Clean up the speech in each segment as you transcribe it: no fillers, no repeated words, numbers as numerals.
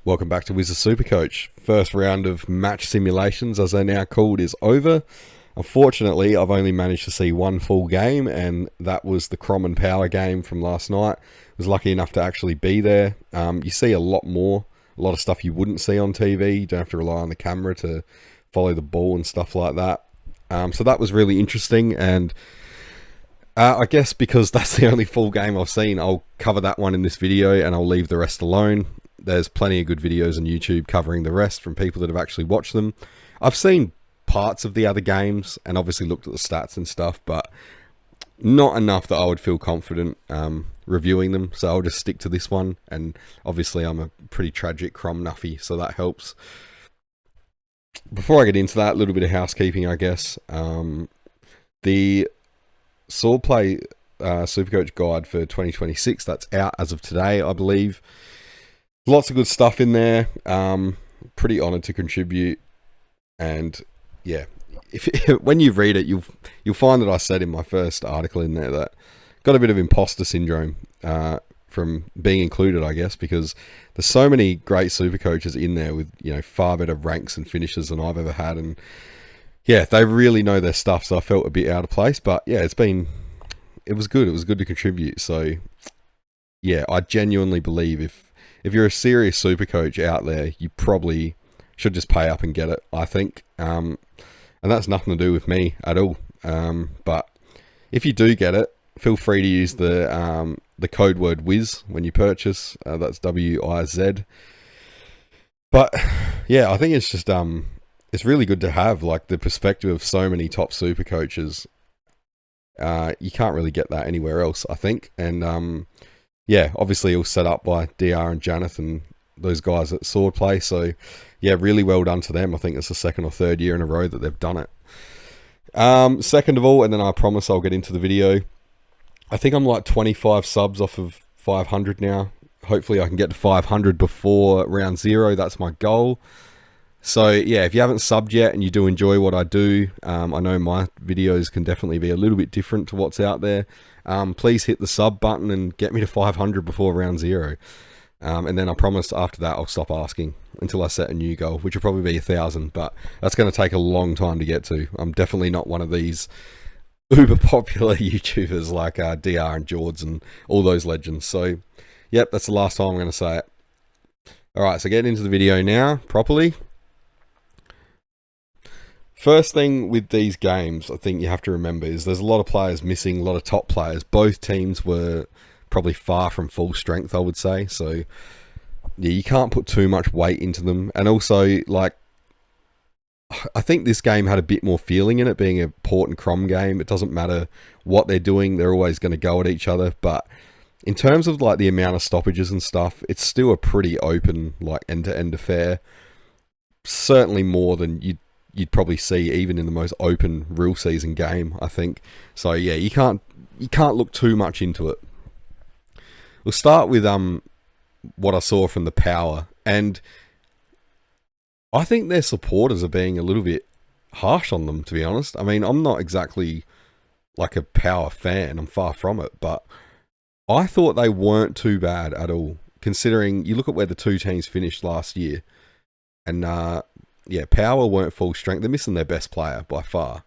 Welcome back to Wizard Supercoach. First round of match simulations, as they're now called, is over. Unfortunately, I've only managed to see one full game, and that was the Crom and Power game from last night. I was lucky enough to actually be there. You see a lot of stuff you wouldn't see on TV. You don't have to rely on the camera to follow the ball and stuff like that. So that was really interesting, and I guess because that's the only full game I've seen, I'll cover that one in this video and I'll leave the rest alone. There's plenty of good videos on YouTube covering the rest from people that have actually watched them. I've seen parts of the other games and obviously looked at the stats and stuff, but not enough that I would feel confident reviewing them. So I'll just stick to this one. And obviously I'm a pretty tragic Crom nuffy, so that helps. Before I get into that, a little bit of housekeeping, I guess. The Swordplay Supercoach guide for 2026, that's out as of today, I believe. Lots of good stuff in there. Pretty honoured to contribute, and yeah, when you read it, you'll find that I said in my first article in there that got a bit of imposter syndrome from being included, I guess, because there's so many great super coaches in there with far better ranks and finishes than I've ever had, and yeah, they really know their stuff. So I felt a bit out of place, but yeah, it was good. It was good to contribute. So yeah, I genuinely believe if you're a serious super coach out there, you probably should just pay up and get it, I think. And that's nothing to do with me at all. But if you do get it, feel free to use the code word WIZ when you purchase. That's WIZ. But yeah, I think it's just it's really good to have like the perspective of so many top super coaches. You can't really get that anywhere else, I think. And yeah, obviously it was set up by DR and Janeth and those guys at Swordplay. So yeah, really well done to them. I think it's the second or third year in a row that they've done it. Second of all, and then I promise I'll get into the video, I think I'm like 25 subs off of 500 now. Hopefully I can get to 500 before round 0. That's my goal. So yeah, if you haven't subbed yet and you do enjoy what I do, I know my videos can definitely be a little bit different to what's out there. Please hit the sub button and get me to 500 before round 0. And then I promise after that I'll stop asking until I set a new goal, which will probably be 1,000, but that's going to take a long time to get to. I'm definitely not one of these uber popular YouTubers like DR and Jords and all those legends. So yep, that's the last time I'm going to say it. Alright, so getting into the video now properly. First thing with these games, I think you have to remember is there's a lot of players missing, a lot of top players. Both teams were probably far from full strength, I would say. So yeah, you can't put too much weight into them. And also, like, I think this game had a bit more feeling in it, being a Port and Crom game. It doesn't matter what they're doing, they're always going to go at each other. But in terms of like the amount of stoppages and stuff, it's still a pretty open, like end-to-end affair. Certainly more than you'd probably see even in the most open real season game, I think. So yeah, you can't look too much into it. We'll start with what I saw from the Power, and I think their supporters are being a little bit harsh on them, to be honest. I mean, I'm not exactly like a Power fan, I'm far from it, but I thought they weren't too bad at all, considering you look at where the two teams finished last year, and yeah, Power weren't full strength. They're missing their best player by far.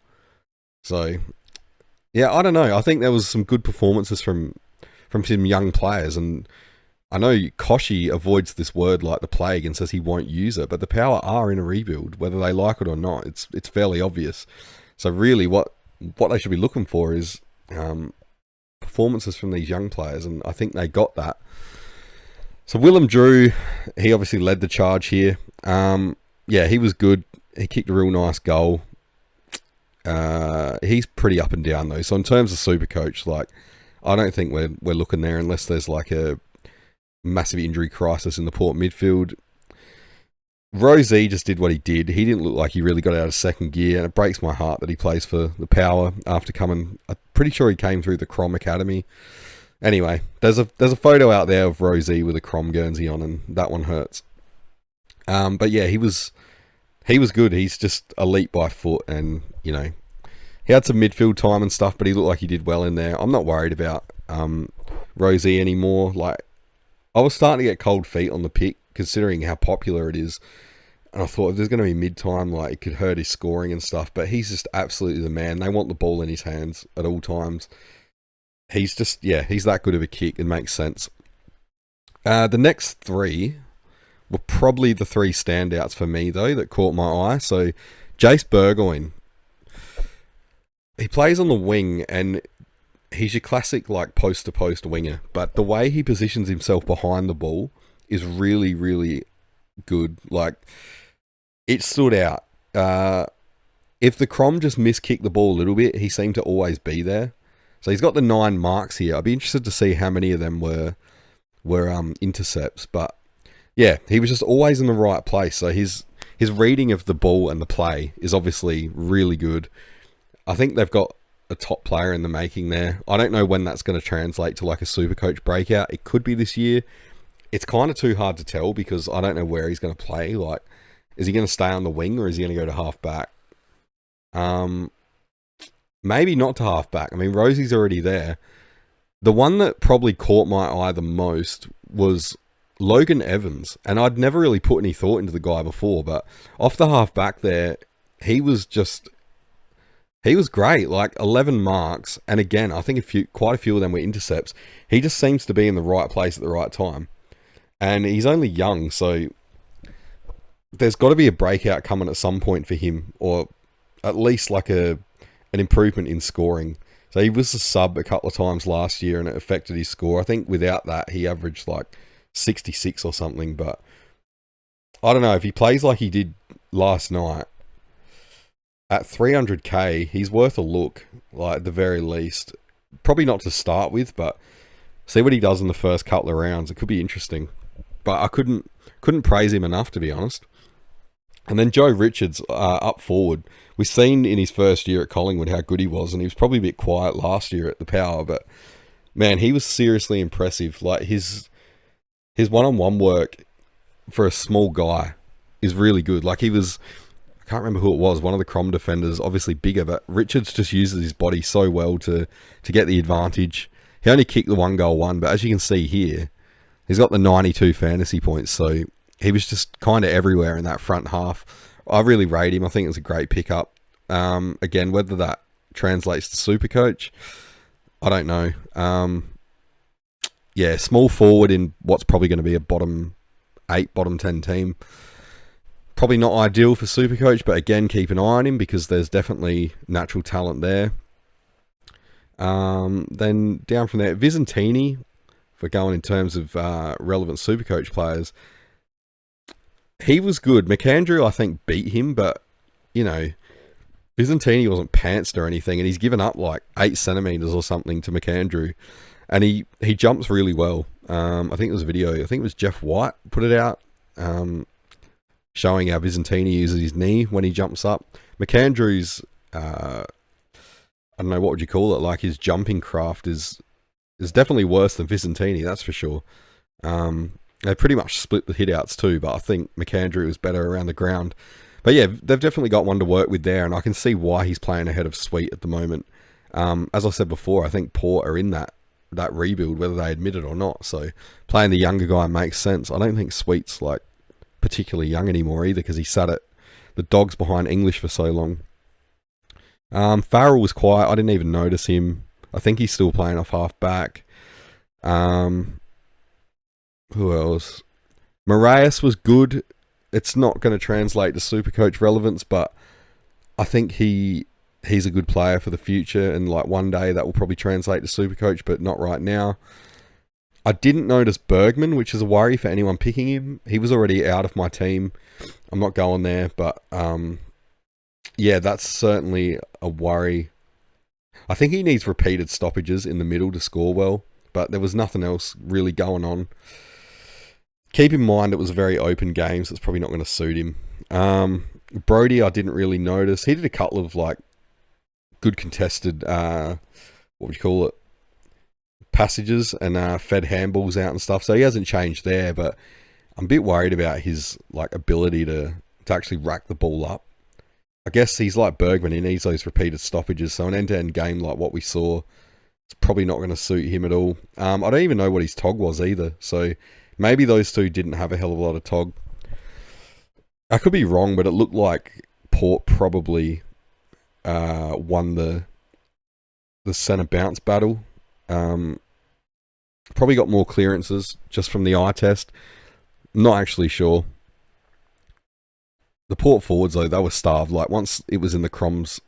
So yeah, I don't know. I think there was some good performances from some young players, and I know Koshi avoids this word like the plague and says he won't use it, but the Power are in a rebuild, whether they like it or not. It's fairly obvious. So really what they should be looking for is performances from these young players, and I think they got that. So Willem Drew, he obviously led the charge here. Yeah, he was good. He kicked a real nice goal. He's pretty up and down though. So in terms of Supercoach, like, I don't think we're looking there unless there's like a massive injury crisis in the Port midfield. Rosie just did what he did. He didn't look like he really got out of second gear, and it breaks my heart that he plays for the Power after coming. I'm pretty sure he came through the Crom Academy. Anyway, there's a photo out there of Rosie with a Crom Guernsey on, and that one hurts. But yeah, he was good. He's just elite by foot, and he had some midfield time and stuff, but he looked like he did well in there. I'm not worried about Rosie anymore. Like, I was starting to get cold feet on the pick considering how popular it is. And I thought if there's going to be mid-time, like, it could hurt his scoring and stuff. But he's just absolutely the man. They want the ball in his hands at all times. He's just, he's that good of a kick. It makes sense. The next three were probably the three standouts for me, though, that caught my eye. So, Jace Burgoyne. He plays on the wing, and he's your classic, like, post-to-post winger. But the way he positions himself behind the ball is really, really good. Like, it stood out. If the Crom just miskicked the ball a little bit, he seemed to always be there. So he's got the 9 marks here. I'd be interested to see how many of them were intercepts. But yeah, he was just always in the right place. So his reading of the ball and the play is obviously really good. I think they've got a top player in the making there. I don't know when that's going to translate to like a Supercoach breakout. It could be this year. It's kind of too hard to tell because I don't know where he's going to play. Like, is he going to stay on the wing or is he going to go to half back? Maybe not to half back. I mean, Rosie's already there. The one that probably caught my eye the most was Logan Evans. And I'd never really put any thought into the guy before, but off the half back there, he was great. Like 11 marks. And again, I think quite a few of them were intercepts. He just seems to be in the right place at the right time. And he's only young, so there's got to be a breakout coming at some point for him, or at least like an improvement in scoring. So he was a sub a couple of times last year and it affected his score. I think without that, he averaged like 66 or something. But I don't know, if he plays like he did last night, at 300k, he's worth a look, like at the very least. Probably not to start with, but see what he does in the first couple of rounds. It could be interesting. But I couldn't praise him enough, to be honest. And then Joe Richards up forward. We've seen in his first year at Collingwood how good he was, and he was probably a bit quiet last year at the Power, but man, he was seriously impressive. Like his one-on-one work for a small guy is really good. Like I can't remember who it was, one of the Crom defenders, obviously bigger, but Richards just uses his body so well to get the advantage. He only kicked the 1-goal, but as you can see here, he's got the 92 fantasy points, so he was just kind of everywhere in that front half. I really rate him. I think it was a great pickup. Again, whether that translates to Supercoach, I don't know. Small forward in what's probably going to be a bottom 8, bottom 10 team. Probably not ideal for Supercoach, but again, keep an eye on him because there's definitely natural talent there. Then down from there, Visentini, if we're going in terms of relevant Supercoach players, he was good. McAndrew, I think, beat him, but, you know, Visentini wasn't pantsed or anything, and he's given up like 8 centimetres or something to McAndrew, and he jumps really well. I think it was a video, I think it was Jeff White put it out, showing how Visentini uses his knee when he jumps up. McAndrew's, I don't know, what would you call it, like his jumping craft is definitely worse than Visentini, that's for sure. They pretty much split the hit-outs too, but I think McAndrew was better around the ground. But yeah, they've definitely got one to work with there, and I can see why he's playing ahead of Sweet at the moment. As I said before, I think Port are in that rebuild, whether they admit it or not. So playing the younger guy makes sense. I don't think Sweet's like particularly young anymore either, because he sat at the Dogs behind English for so long. Farrell was quiet. I didn't even notice him. I think he's still playing off half back. Who else? Moraes was good. It's not going to translate to Supercoach relevance, but I think he's a good player for the future, and like one day that will probably translate to Supercoach, but not right now. I didn't notice Bergman, which is a worry for anyone picking him. He was already out of my team. I'm not going there, but that's certainly a worry. I think he needs repeated stoppages in the middle to score well, but there was nothing else really going on. Keep in mind it was a very open game, so it's probably not going to suit him. Brody, I didn't really notice. He did a couple of like good contested, what would you call it, passages, and fed handballs out and stuff. So he hasn't changed there, but I'm a bit worried about his like ability to actually rack the ball up. I guess he's like Bergman. He needs those repeated stoppages. So an end-to-end game like what we saw, it's probably not going to suit him at all. I don't even know what his TOG was either. So Maybe those two didn't have a hell of a lot of tog. I could be wrong, but it looked like Port probably won the centre bounce battle. Probably got more clearances just from the eye test. Not actually sure. The Port forwards, though, they were starved. Like, once it was in the Croms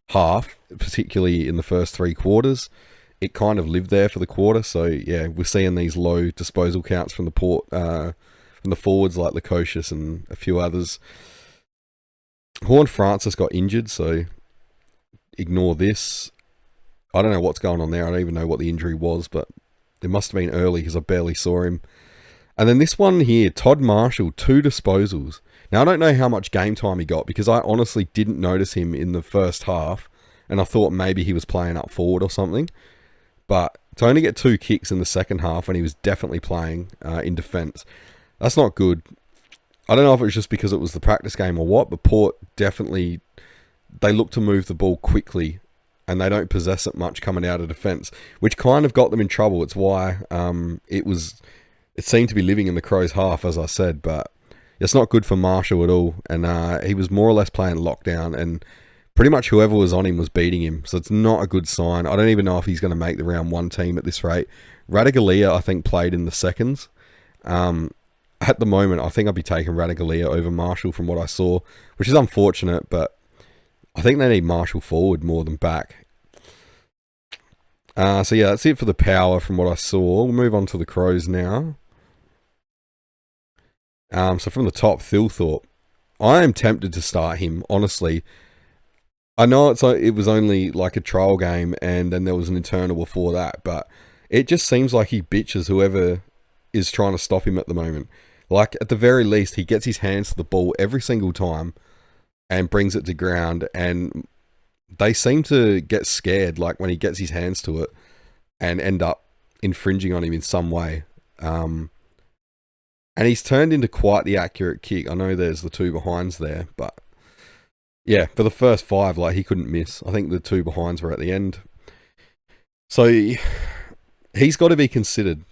half, particularly in the first 3 quarters, it kind of lived there for the quarter. So, yeah, we're seeing these low disposal counts from the Port, from the forwards like Lukosius and a few others. Horn Francis got injured, so ignore this. I don't know what's going on there. I don't even know what the injury was, but it must have been early because I barely saw him. And then this one here, Todd Marshall, 2 disposals. Now, I don't know how much game time he got because I honestly didn't notice him in the first half, and I thought maybe he was playing up forward or something. But to only get 2 kicks in the second half when he was definitely playing in defence, that's not good. I don't know if it was just because it was the practice game or what, but Port definitely, they look to move the ball quickly and they don't possess it much coming out of defence, which kind of got them in trouble. It's why it seemed to be living in the Crows' half, as I said, but it's not good for Marshall at all. And he was more or less playing lockdown, and pretty much whoever was on him was beating him. So it's not a good sign. I don't even know if he's going to make the round 1 team at this rate. Radigalia, I think, played in the seconds. At the moment, I think I'd be taking Radigalia over Marshall from what I saw, which is unfortunate, but I think they need Marshall forward more than back. So yeah, that's it for the Power from what I saw. We'll move on to the Crows now. So from the top, Thilthorpe. I am tempted to start him, honestly. I know it was only like a trial game and then there was an internal before that, but it just seems like he bitches whoever is trying to stop him at the moment. Like, at the very least, he gets his hands to the ball every single time and brings it to ground, and they seem to get scared, like, when he gets his hands to it and end up infringing on him in some way. And he's turned into quite the accurate kick. I know there's the 2 behinds there, but yeah, for the first 5, like, he couldn't miss. I think the 2 behinds were at the end. So he's got to be considered.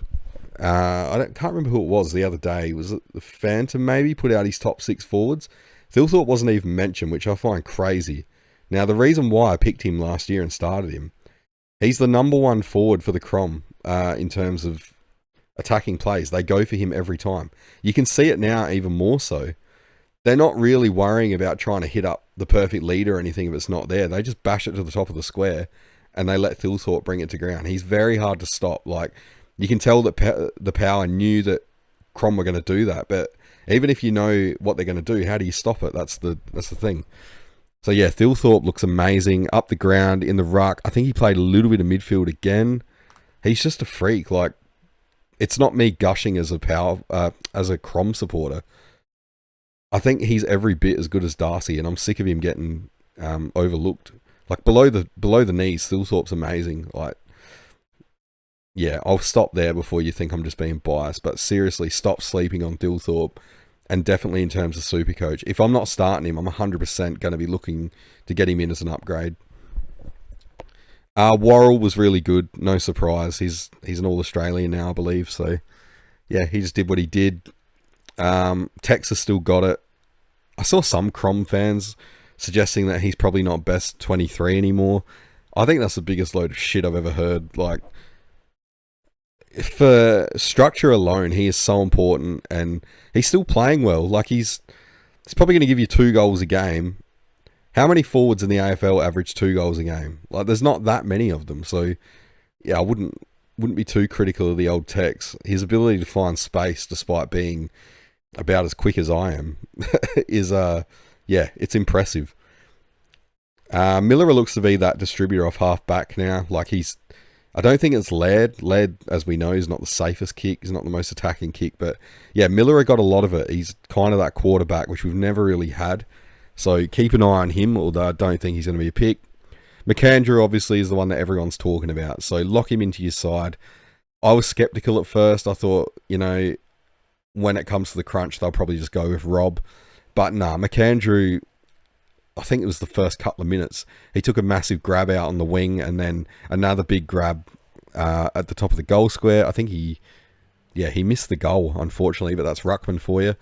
Can't remember who it was the other day. Was it the Phantom maybe put out his top 6 forwards? Thilthorpe wasn't even mentioned, which I find crazy. Now, the reason why I picked him last year and started him, he's the number 1 forward for the Crom in terms of attacking plays. They go for him every time. You can see it now even more so. They're not really worrying about trying to hit up the perfect lead or anything if it's not there. They just bash it to the top of the square and they let Thilthorpe bring it to ground. He's very hard to stop. Like, you can tell that the Power knew that Crom were going to do that, but even if you know what they're going to do, how do you stop it? That's the thing. So yeah, Thilthorpe looks amazing up the ground in the ruck. I think he played a little bit of midfield again. He's just a freak. Like, it's not me gushing as a Crom supporter. I think he's every bit as good as Darcy, and I'm sick of him getting overlooked. Like, below the knees, Thilthorpe's amazing. Like, yeah, I'll stop there before you think I'm just being biased. But seriously, stop sleeping on Thilthorpe, and definitely in terms of Supercoach. If I'm not starting him, I'm 100% going to be looking to get him in as an upgrade. Worrell was really good, no surprise. He's an All-Australian now, I believe. So yeah, he just did what he did. Texas still got it. I saw some Crom fans suggesting that he's probably not best 23 anymore. I think that's the biggest load of shit I've ever heard. Like, for structure alone, he is so important, and he's still playing well. Like, he's probably going to give you 2 goals a game. How many forwards in the AFL average 2 goals a game? Like, there's not that many of them. So yeah, I wouldn't be too critical of the old Tex. His ability to find space, despite being about as quick as I am, is yeah, it's impressive. Miller looks to be that distributor off half back now. Like, I don't think it's Laird. Laird, as we know, is not the safest kick. He's not the most attacking kick. But yeah, Miller got a lot of it. He's kind of that quarterback, which we've never really had. So keep an eye on him, although I don't think he's going to be a pick. McAndrew, obviously, is the one that everyone's talking about. So lock him into your side. I was skeptical at first. I thought, when it comes to the crunch, they'll probably just go with Rob. But nah, McAndrew, I think it was the first couple of minutes, he took a massive grab out on the wing and then another big grab at the top of the goal square. I think he yeah, he missed the goal, unfortunately, but that's Ruckman for you.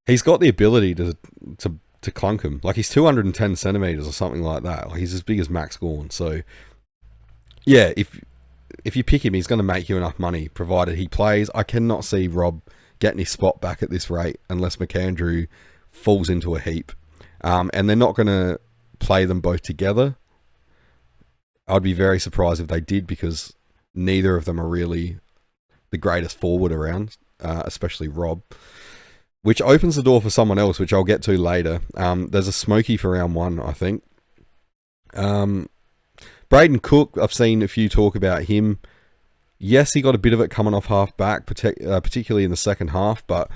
He's got the ability to clunk him. Like, he's 210 centimetres or something like that. Like, he's as big as Max Gawn. So, yeah, if you pick him, he's going to make you enough money, provided he plays. I cannot see Rob getting his spot back at this rate unless McAndrew falls into a heap. And they're not going to play them both together. I'd be very surprised if they did, because neither of them are really the greatest forward around, especially Rob. Which opens the door for someone else, which I'll get to later. There's a smoky for round 1, I think. Braden Cook, I've seen a few talk about him. Yes, he got a bit of it coming off half back, particularly in the second half, but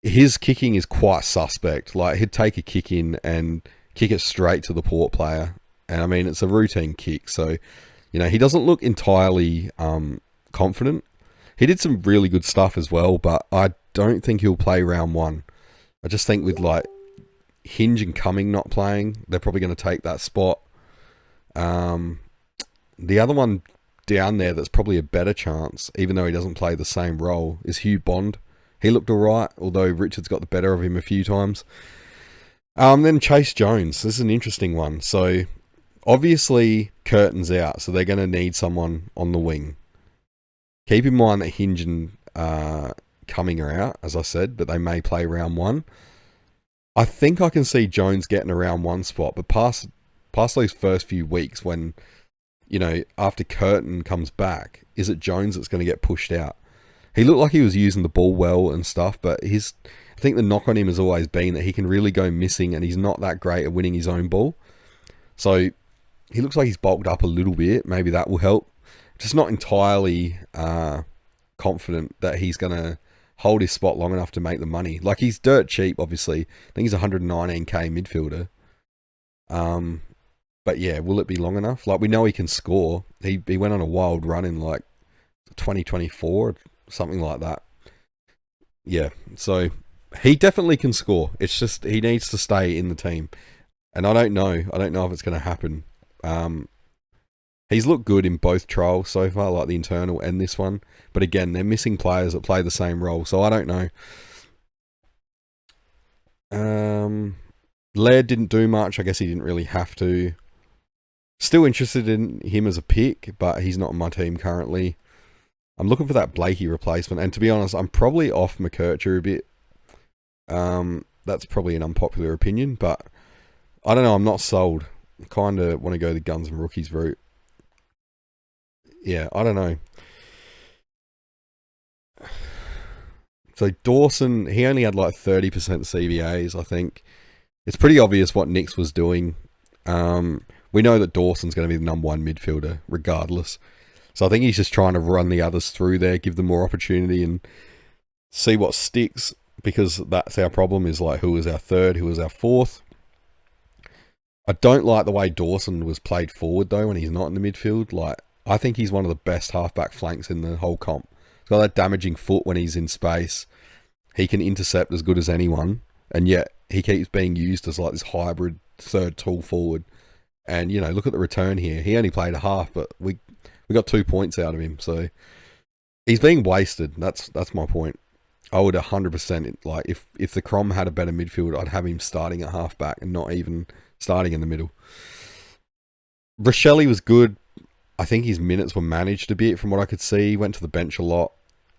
his kicking is quite suspect. Like, he'd take a kick in and kick it straight to the Port player. And I mean, it's a routine kick, so, you know, he doesn't look entirely confident. He did some really good stuff as well, but I don't think he'll play round 1. I just think with, like, Hinge and Cumming not playing, they're probably going to take that spot. The other one down there that's probably a better chance, even though he doesn't play the same role, is Hugh Bond. He looked alright, although Richards got the better of him a few times. Then Chase Jones. This is an interesting one. So, obviously, Curtin's out, so they're going to need someone on the wing. Keep in mind that Hinge and Cumming are out, as I said, but they may play round 1. I think I can see Jones getting a round 1 spot, but past those first few weeks when, you know, after Curtin comes back, is it Jones that's going to get pushed out? He looked like he was using the ball well and stuff, but I think the knock on him has always been that he can really go missing, and he's not that great at winning his own ball. So he looks like he's bulked up a little bit. Maybe that will help. Just not entirely confident that he's going to hold his spot long enough to make the money. Like, he's dirt cheap, obviously. I think he's 119k midfielder. But yeah, will it be long enough? Like, we know he can score. He went on a wild run in, like, 2024, something like that. Yeah, so he definitely can score. It's just he needs to stay in the team. And I don't know. I don't know if it's going to happen. He's looked good in both trials so far, like the internal and this one. But again, they're missing players that play the same role, so I don't know. Laird didn't do much. I guess he didn't really have to. Still interested in him as a pick, but he's not on my team currently. I'm looking for that Blakey replacement, and to be honest, I'm probably off McKercher a bit. That's probably an unpopular opinion, but I don't know. I'm not sold. I kind of want to go the guns and rookies route. Yeah, I don't know. So Dawson, he only had like 30% CVAs, I think. It's pretty obvious what Nix was doing. We know that Dawson's going to be the number 1 midfielder, regardless. So I think he's just trying to run the others through there, give them more opportunity and see what sticks, because that's our problem, is like, who is our third, who is our fourth. I don't like the way Dawson was played forward, though, when he's not in the midfield. Like, I think he's one of the best halfback flanks in the whole comp. He's got that damaging foot when he's in space. He can intercept as good as anyone, and yet he keeps being used as like this hybrid third tall forward. And, you know, look at the return here. He only played a half, but we got 2 points out of him. So he's being wasted. That's my point. I would 100%, like, if the Crom had a better midfield, I'd have him starting at halfback and not even starting in the middle. Rochelle was good. I think his minutes were managed a bit from what I could see. He went to the bench a lot.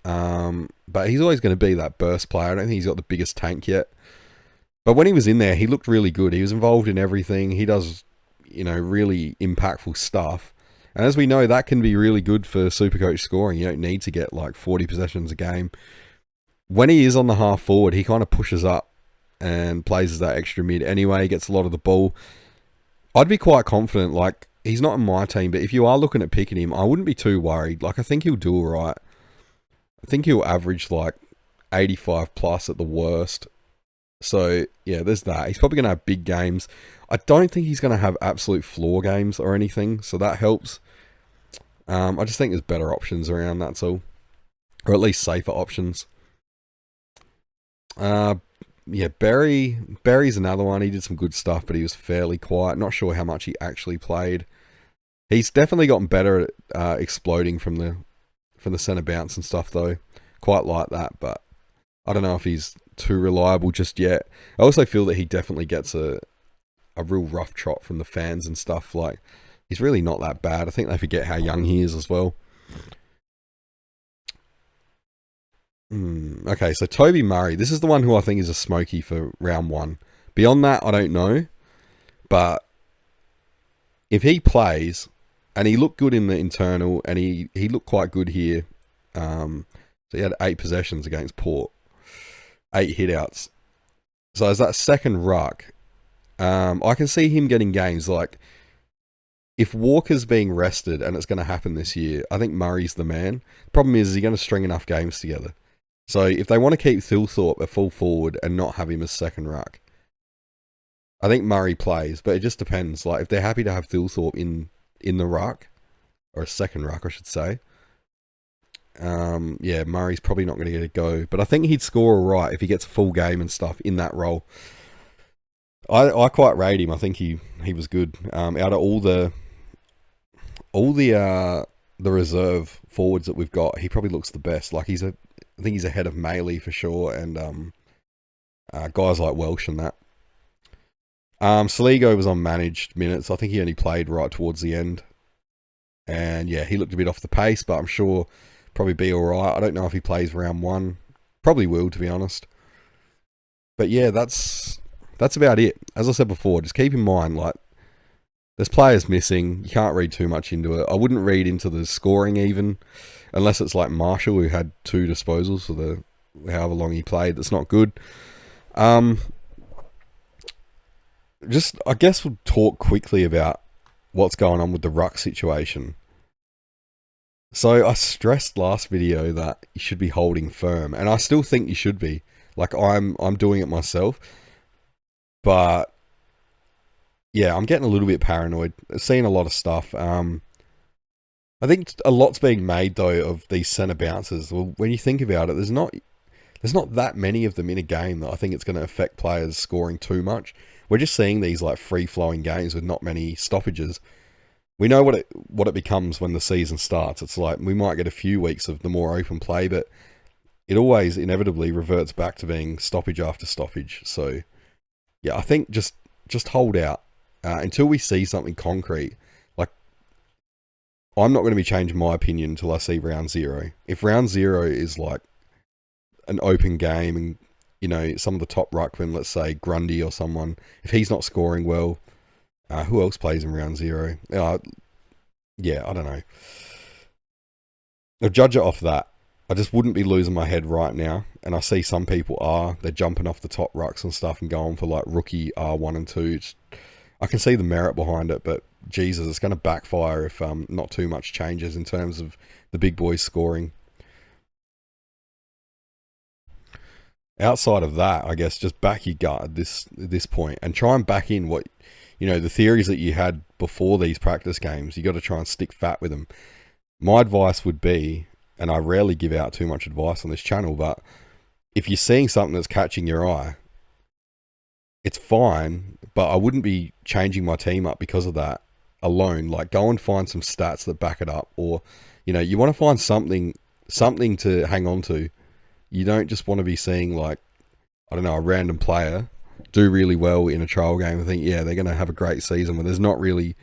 But he's always going to be that burst player. I don't think he's got the biggest tank yet. But when he was in there, he looked really good. He was involved in everything. He does, you know, really impactful stuff. And as we know, that can be really good for Supercoach scoring. You don't need to get like 40 possessions a game. When he is on the half forward, he kind of pushes up and plays as that extra mid anyway. He gets a lot of the ball. I'd be quite confident. Like, he's not in my team, but if you are looking at picking him, I wouldn't be too worried. Like, I think he'll do all right. I think he'll average like 85 plus at the worst. So, yeah, there's that. He's probably going to have big games. I don't think he's going to have absolute floor games or anything, so that helps. I just think there's better options around, that's all. Or at least safer options. Yeah, Berry's another one. He did some good stuff, but he was fairly quiet. Not sure how much he actually played. He's definitely gotten better at exploding from for the centre bounce and stuff though. Quite like that, but I don't know if he's too reliable just yet. I also feel that he definitely gets a real rough trot from the fans and stuff. Like, he's really not that bad. I think they forget how young he is as well. Okay, so Toby Murray. This is the one who I think is a smoky for round 1. Beyond that, I don't know. But if he plays, and he looked good in the internal, and he looked quite good here. So he had 8 possessions against Port. 8 hitouts. So as that second ruck, I can see him getting games. Like, if Walker's being rested, and it's going to happen this year, I think Murray's the man. Problem is he going to string enough games together? So if they want to keep Thilthorpe a full forward and not have him as second ruck, I think Murray plays, but it just depends. Like, if they're happy to have Thilthorpe in the ruck, or a second ruck, I should say, yeah, Murray's probably not going to get a go. But I think he'd score all right if he gets a full game and stuff in that role. I quite rate him. I think he was good. Out of all the reserve forwards that we've got, he probably looks the best. Like, I think he's ahead of Maley for sure, and guys like Welsh and that. Saligo was on managed minutes. I think he only played right towards the end. And yeah, he looked a bit off the pace, but I'm sure probably be alright. I don't know if he plays round 1. Probably will, to be honest. But yeah, that's about it. As I said before, just keep in mind, like, there's players missing. You can't read too much into it. I wouldn't read into the scoring even, unless it's like Marshall, who had 2 disposals for the however long he played. That's not good. Just, I guess we'll talk quickly about what's going on with the ruck situation. So I stressed last video that you should be holding firm, and I still think you should be. Like, I'm doing it myself, but yeah, I'm getting a little bit paranoid. I've seen a lot of stuff. I think a lot's being made though of these centre bounces. Well, when you think about it, there's not that many of them in a game that I think it's going to affect players scoring too much. We're just seeing these like free-flowing games with not many stoppages. We know what it becomes when the season starts. It's like we might get a few weeks of the more open play, but it always inevitably reverts back to being stoppage after stoppage. So yeah, I think just hold out until we see something concrete. Like, I'm not going to be changing my opinion until I see round 0. If round 0 is like an open game and, you know, some of the top ruckmen, let's say Grundy or someone, if he's not scoring well, who else plays in round 0? Yeah, I don't know. I'll judge it off that. I just wouldn't be losing my head right now. And I see some people they're jumping off the top rucks and stuff and going for like rookie R1 and 2. I can see the merit behind it, but Jesus, it's going to backfire if not too much changes in terms of the big boys scoring. Outside of that, I guess just back your gut at this point and try and back in what, you know, the theories that you had before these practice games. You got to try and stick fat with them. My advice would be, and I rarely give out too much advice on this channel, but if you're seeing something that's catching your eye, it's fine, but I wouldn't be changing my team up because of that alone. Like, go and find some stats that back it up, or, you know, you want to find something to hang on to. You don't just want to be seeing, like, I don't know, a random player do really well in a trial game and think, yeah, they're going to have a great season when there's not really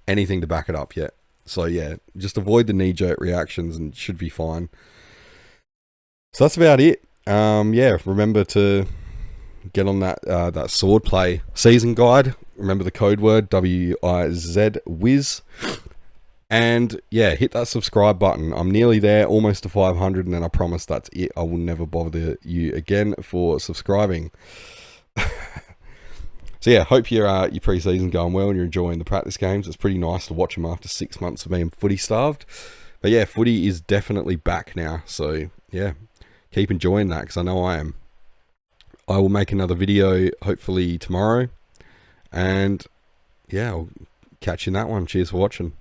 anything to back it up yet. So yeah, just avoid the knee-jerk reactions and it should be fine. So that's about it. Yeah, remember to get on that sword play season guide. Remember the code word WIZ. And yeah, hit that subscribe button. I'm nearly there, almost to 500, and then I promise that's it. I will never bother you again for subscribing. So yeah, hope your pre-season going well and you're enjoying the practice games. It's pretty nice to watch them after 6 months of being footy starved. But yeah, footy is definitely back now. So yeah, keep enjoying that because I know I am. I will make another video hopefully tomorrow. And yeah, I'll catch you in that one. Cheers for watching.